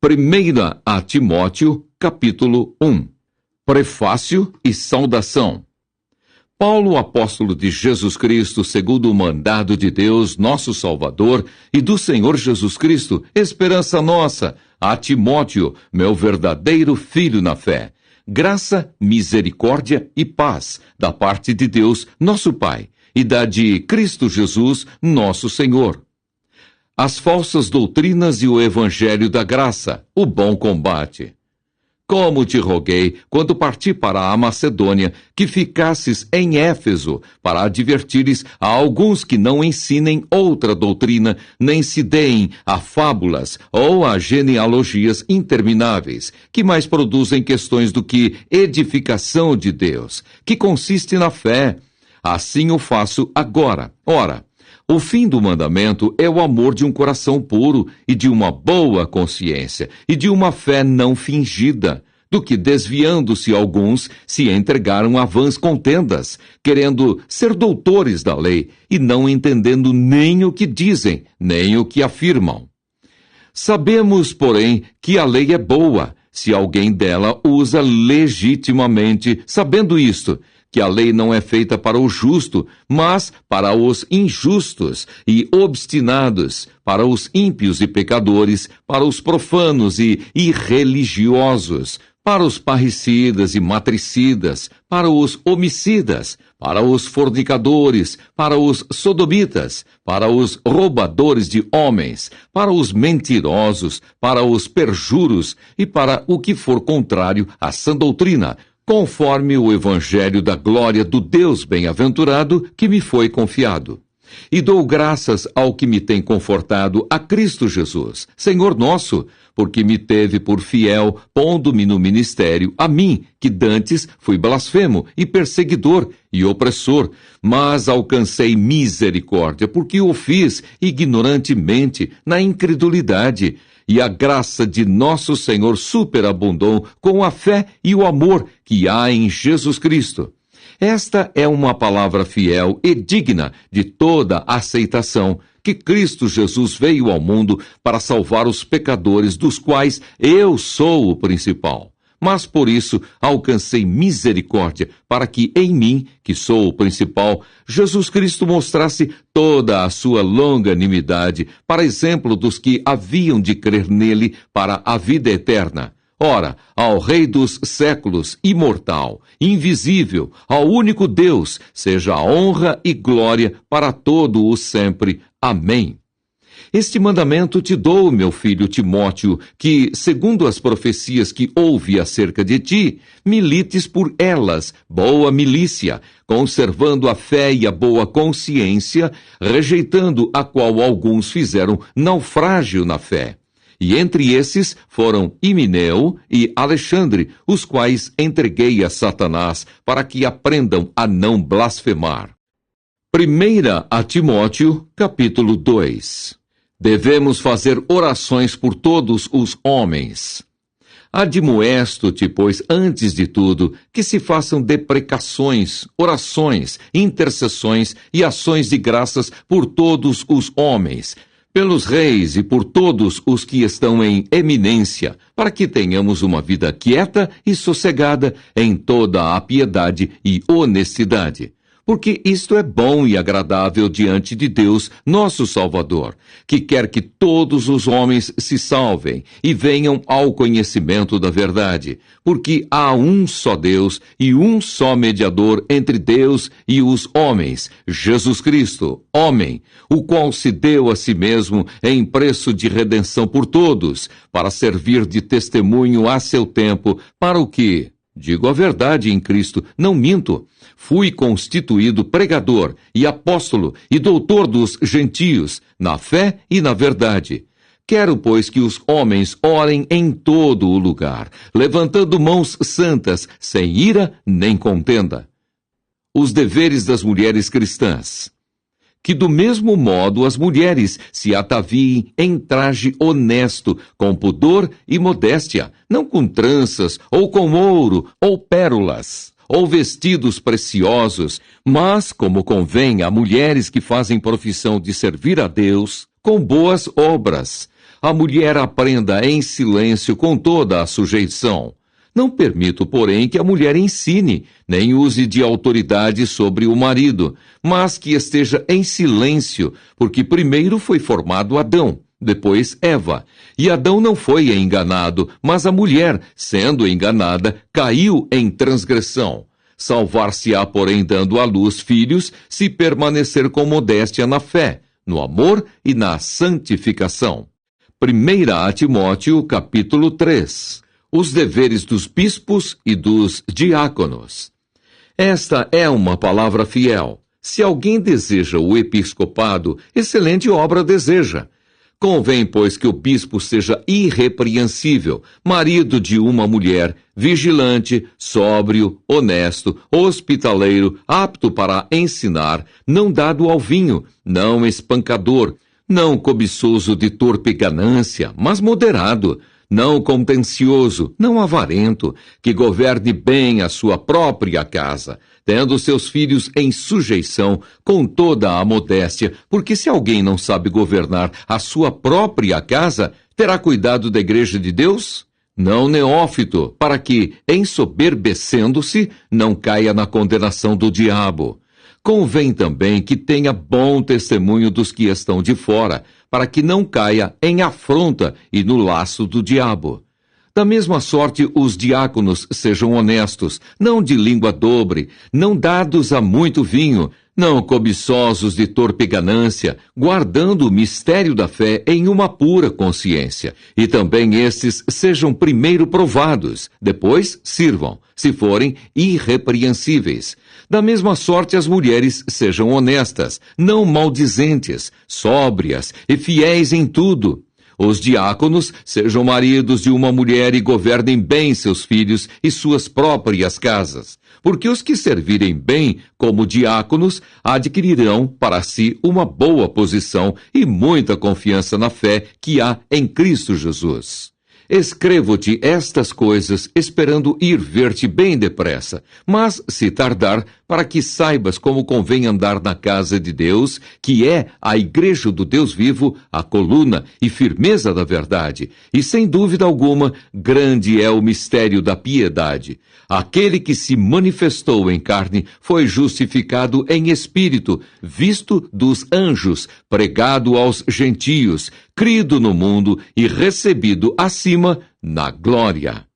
Primeira a Timóteo, capítulo 1. Prefácio e saudação. Paulo, apóstolo de Jesus Cristo, segundo o mandado de Deus, nosso Salvador, e do Senhor Jesus Cristo, esperança nossa, a Timóteo, meu verdadeiro filho na fé. Graça, misericórdia e paz, da parte de Deus, nosso Pai, e da de Cristo Jesus, nosso Senhor. As falsas doutrinas e o evangelho da graça, o bom combate. Como te roguei, quando parti para a Macedônia, que ficasses em Éfeso, para advertires a alguns que não ensinem outra doutrina, nem se deem a fábulas ou a genealogias intermináveis, que mais produzem questões do que edificação de Deus, que consiste na fé. Assim o faço agora. Ora, o fim do mandamento é o amor de um coração puro e de uma boa consciência e de uma fé não fingida, do que desviando-se alguns se entregaram a vãs contendas, querendo ser doutores da lei e não entendendo nem o que dizem, nem o que afirmam. Sabemos, porém, que a lei é boa, se alguém dela usa legitimamente, sabendo isto, que a lei não é feita para o justo, mas para os injustos e obstinados, para os ímpios e pecadores, para os profanos e irreligiosos, para os parricidas e matricidas, para os homicidas, para os fornicadores, para os sodomitas, para os roubadores de homens, para os mentirosos, para os perjuros e para o que for contrário à sã doutrina, conforme o evangelho da glória do Deus bem-aventurado que me foi confiado. E dou graças ao que me tem confortado, a Cristo Jesus, Senhor nosso, porque me teve por fiel, pondo-me no ministério, a mim, que dantes fui blasfemo e perseguidor e opressor, mas alcancei misericórdia, porque o fiz ignorantemente, na incredulidade, e a graça de nosso Senhor superabundou com a fé e o amor que há em Jesus Cristo. Esta é uma palavra fiel e digna de toda aceitação, que Cristo Jesus veio ao mundo para salvar os pecadores, dos quais eu sou o principal. Mas por isso alcancei misericórdia, para que em mim, que sou o principal, Jesus Cristo mostrasse toda a sua longanimidade, para exemplo dos que haviam de crer nele para a vida eterna. Ora, ao Rei dos séculos, imortal, invisível, ao único Deus, seja a honra e glória para todo o sempre. Amém. Este mandamento te dou, meu filho Timóteo, que, segundo as profecias que houve acerca de ti, milites por elas, boa milícia, conservando a fé e a boa consciência, rejeitando a qual alguns fizeram naufrágio na fé. E entre esses foram Himeneu e Alexandre, os quais entreguei a Satanás, para que aprendam a não blasfemar. Primeira a Timóteo, capítulo 2. Devemos fazer orações por todos os homens. Admoesto-te, pois, antes de tudo, que se façam deprecações, orações, intercessões e ações de graças por todos os homens, pelos reis e por todos os que estão em eminência, para que tenhamos uma vida quieta e sossegada em toda a piedade e honestidade. Porque isto é bom e agradável diante de Deus, nosso Salvador, que quer que todos os homens se salvem e venham ao conhecimento da verdade, porque há um só Deus e um só mediador entre Deus e os homens, Jesus Cristo, homem, o qual se deu a si mesmo em preço de redenção por todos, para servir de testemunho a seu tempo, para o que, digo a verdade em Cristo, não minto, fui constituído pregador e apóstolo e doutor dos gentios, na fé e na verdade. Quero, pois, que os homens orem em todo o lugar, levantando mãos santas, sem ira nem contenda. Os deveres das mulheres cristãs. Que do mesmo modo as mulheres se ataviem em traje honesto, com pudor e modéstia, não com tranças, ou com ouro, ou pérolas, ou vestidos preciosos, mas, como convém a mulheres que fazem profissão de servir a Deus, com boas obras. a mulher aprenda em silêncio com toda a sujeição. Não permito, porém, que a mulher ensine, nem use de autoridade sobre o marido, mas que esteja em silêncio, porque primeiro foi formado Adão, depois Eva. E Adão não foi enganado, mas a mulher, sendo enganada, caiu em transgressão. Salvar-se-á, porém, dando à luz filhos, se permanecer com modéstia na fé, no amor e na santificação. 1 Timóteo, capítulo 3. Os deveres dos bispos e dos diáconos. Esta é uma palavra fiel. Se alguém deseja o episcopado, excelente obra deseja. Convém, pois, que o bispo seja irrepreensível, marido de uma mulher, vigilante, sóbrio, honesto, hospitaleiro, apto para ensinar, não dado ao vinho, não espancador, não cobiçoso de torpe ganância, mas moderado, não contencioso, não avarento, que governe bem a sua própria casa, tendo seus filhos em sujeição com toda a modéstia, porque se alguém não sabe governar a sua própria casa, terá cuidado da igreja de Deus? Não neófito, para que, ensoberbecendo-se, não caia na condenação do diabo. Convém também que tenha bom testemunho dos que estão de fora, para que não caia em afronta e no laço do diabo. Da mesma sorte, os diáconos sejam honestos, não de língua dobre, não dados a muito vinho, não cobiçosos de torpe ganância, guardando o mistério da fé em uma pura consciência. E também estes sejam primeiro provados, depois sirvam, se forem irrepreensíveis. Da mesma sorte, as mulheres sejam honestas, não maldizentes, sóbrias e fiéis em tudo. Os diáconos sejam maridos de uma mulher e governem bem seus filhos e suas próprias casas, porque os que servirem bem como diáconos adquirirão para si uma boa posição e muita confiança na fé que há em Cristo Jesus. Escrevo-te estas coisas, esperando ir ver-te bem depressa, mas, se tardar, para que saibas como convém andar na casa de Deus, que é a igreja do Deus vivo, a coluna e firmeza da verdade. E, sem dúvida alguma, grande é o mistério da piedade. Aquele que se manifestou em carne foi justificado em espírito, visto dos anjos, pregado aos gentios, crido no mundo e recebido acima na glória.